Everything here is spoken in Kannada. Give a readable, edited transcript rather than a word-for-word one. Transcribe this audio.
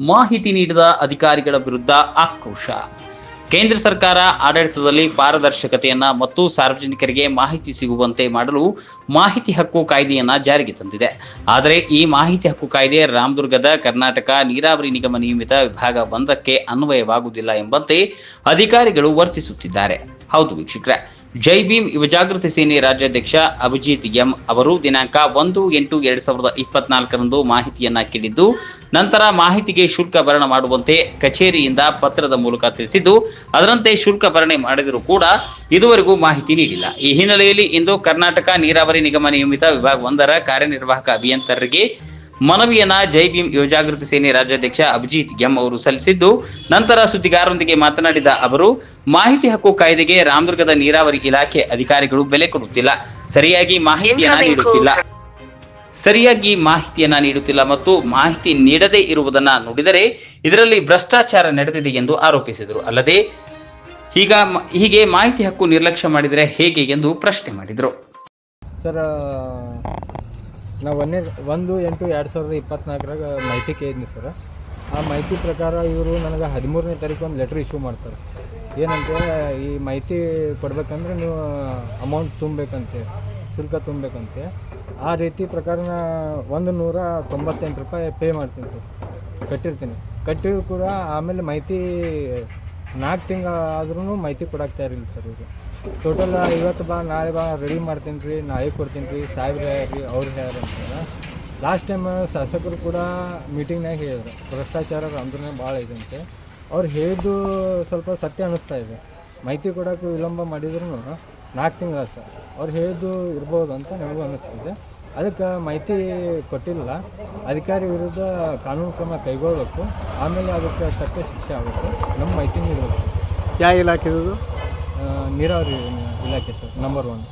ಮಾಹಿತಿ ನೀಡಿದ ಅಧಿಕಾರಿಗಳ ವಿರುದ್ಧ ಆಕ್ರೋಶ. ಕೇಂದ್ರ ಸರ್ಕಾರ ಆಡಳಿತದಲ್ಲಿ ಪಾರದರ್ಶಕತೆಯನ್ನ ಮತ್ತು ಸಾರ್ವಜನಿಕರಿಗೆ ಮಾಹಿತಿ ಸಿಗುವಂತೆ ಮಾಡಲು ಮಾಹಿತಿ ಹಕ್ಕು ಕಾಯ್ದೆಯನ್ನ ಜಾರಿಗೆ ತಂದಿದೆ. ಆದರೆ ಈ ಮಾಹಿತಿ ಹಕ್ಕು ಕಾಯ್ದೆ ರಾಮದುರ್ಗದ ಕರ್ನಾಟಕ ನೀರಾವರಿ ನಿಗಮ ನಿಯಮಿತ ವಿಭಾಗ 1ಕ್ಕೆ ಅನ್ವಯವಾಗುವುದಿಲ್ಲ ಎಂಬಂತೆ ಅಧಿಕಾರಿಗಳು ವರ್ತಿಸುತ್ತಿದ್ದಾರೆ. ಹೌದು ವೀಕ್ಷಕರೇ, ಜೈ ಭೀಮ್ ಯುವ ಜಾಗೃತಿ ಸೇನೆ ರಾಜ್ಯಾಧ್ಯಕ್ಷ ಅಭಿಜಿತ್ ಎಂ ಅವರು ದಿನಾಂಕ 1/8/2024ರಂದು ಮಾಹಿತಿಯನ್ನ ಕೇಳಿದ್ದು, ನಂತರ ಮಾಹಿತಿಗೆ ಶುಲ್ಕ ಭರಣೆ ಮಾಡುವಂತೆ ಕಚೇರಿಯಿಂದ ಪತ್ರದ ಮೂಲಕ ತಿಳಿಸಿದ್ದು, ಅದರಂತೆ ಶುಲ್ಕ ಭರಣೆ ಮಾಡಿದರೂ ಕೂಡ ಇದುವರೆಗೂ ಮಾಹಿತಿ ನೀಡಿಲ್ಲ. ಈ ಹಿನ್ನೆಲೆಯಲ್ಲಿ ಇಂದು ಕರ್ನಾಟಕ ನೀರಾವರಿ ನಿಗಮ ನಿಯಮಿತ ವಿಭಾಗ 1ರ ಕಾರ್ಯನಿರ್ವಾಹಕ ಅಭಿಯಂತರರಿಗೆ ಮನವಿಯನ್ನ ಜೈ ಭೀಮ್ ಯುವ ಜಾಗೃತಿ ಸೇನೆ ರಾಜ್ಯಾಧ್ಯಕ್ಷ ಅಭಿಜಿತ್ ಎಂ ಅವರು ಸಲ್ಲಿಸಿದ್ದು, ನಂತರ ಸುದ್ದಿಗಾರರೊಂದಿಗೆ ಮಾತನಾಡಿದ ಅವರು, ಮಾಹಿತಿ ಹಕ್ಕು ಕಾಯ್ದೆಗೆ ರಾಮದುರ್ಗದ ನೀರಾವರಿ ಇಲಾಖೆ ಅಧಿಕಾರಿಗಳು ಬೆಲೆ ಕೊಡುತ್ತಿಲ್ಲ, ಸರಿಯಾಗಿ ಮಾಹಿತಿಯನ್ನ ನೀಡುತ್ತಿಲ್ಲ ಮತ್ತು ಮಾಹಿತಿ ನೀಡದೇ ಇರುವುದನ್ನ ನೋಡಿದರೆ ಇದರಲ್ಲಿ ಭ್ರಷ್ಟಾಚಾರ ನಡೆದಿದೆ ಎಂದು ಆರೋಪಿಸಿದರು. ಅಲ್ಲದೆ ಹೀಗೆ ಮಾಹಿತಿ ಹಕ್ಕು ನಿರ್ಲಕ್ಷ್ಯ ಮಾಡಿದರೆ ಹೇಗೆ ಎಂದು ಪ್ರಶ್ನೆ ಮಾಡಿದರು. ಸರ್, ನಾವು 1/8/2024 ಮಾಹಿತಿ ಕೇಳಿದ್ನಿ ಸರ್. ಆ ಮಾಹಿತಿ ಪ್ರಕಾರ ಇವರು ನನಗೆ 13ನೇ ತಾರೀಕು ಒಂದು ಲೆಟ್ರ್ ಇಶ್ಯೂ ಮಾಡ್ತಾರೆ. ಏನಂತೆ, ಈ ಮಾಹಿತಿ ಕೊಡಬೇಕಂದ್ರೆ ನೀವು ಅಮೌಂಟ್ ತುಂಬಬೇಕಂತೆ, ಶುಲ್ಕ ತುಂಬಬೇಕಂತೆ. ಆ ರೀತಿ ಪ್ರಕಾರ 198 ರೂಪಾಯಿ ಪೇ ಮಾಡ್ತೀನಿ ಸರ್, ಕಟ್ಟಿದ್ರು ಕೂಡ. ಆಮೇಲೆ ಮಾಹಿತಿ 4 ತಿಂಗಳು ಆದ್ರೂ ಮಾಹಿತಿ ಕೊಡಕ್ಕೆ ತಯಾರಿಲ್ಲ ಸರ್. ಇದು ಟೋಟಲ್ ಇವತ್ತು ಬಾ ನಾಳೆ ಬಾ ರೆಡಿ ಮಾಡ್ತೀನಿ ರೀ, ನಾಳೆ ಕೊಡ್ತೀನಿ ರೀ, ಸಾಹೇಬ್ರು ಹೇಳ್ರಿ, ಅವ್ರು ಹೇಳ್ರಿ ಅಂತಾರೆ. ಲಾಸ್ಟ್ ಟೈಮ್ ಶಾಸಕರು ಕೂಡ ಮೀಟಿಂಗ್ನಾಗ ಹೇಳಿದ್ರು ಭ್ರಷ್ಟಾಚಾರ ರಾಮದುರ್ಗನಾಗ ಭಾಳ ಇದೆ ಅಂತೆ. ಅವ್ರು ಹೇಳಿದ್ದು ಸ್ವಲ್ಪ ಸತ್ಯ ಅನ್ನಿಸ್ತಾ ಇದೆ. ಮಾಹಿತಿ ಕೊಡೋಕ್ಕೆ ವಿಳಂಬ ಮಾಡಿದ್ರು 4 ತಿಂಗಳು ಸರ್. ಅವ್ರು ಹೇಳಿದ್ದು ಇರ್ಬೋದು ಅಂತ ನನಗೂ ಅನ್ನಿಸ್ತಿದೆ. ಅದಕ್ಕೆ ಮಾಹಿತಿ ಕೊಟ್ಟಿಲ್ಲ, ಅಧಿಕಾರಿ ವಿರುದ್ಧ ಕಾನೂನು ಕ್ರಮ ಕೈಗೊಳ್ಳಬೇಕು. ಆಮೇಲೆ ಅದಕ್ಕೆ ತಕ್ಕ ಶಿಕ್ಷೆ ಆಗಬೇಕು. ನಮ್ಮ ಮಾಹಿತಿ ನೀಡಬೇಕು. ಯಾವ ಇಲಾಖೆ ಇದು? ನೀರಾವರಿ ಇಲಾಖೆ ಸರ್, ನಂಬರ್ 1.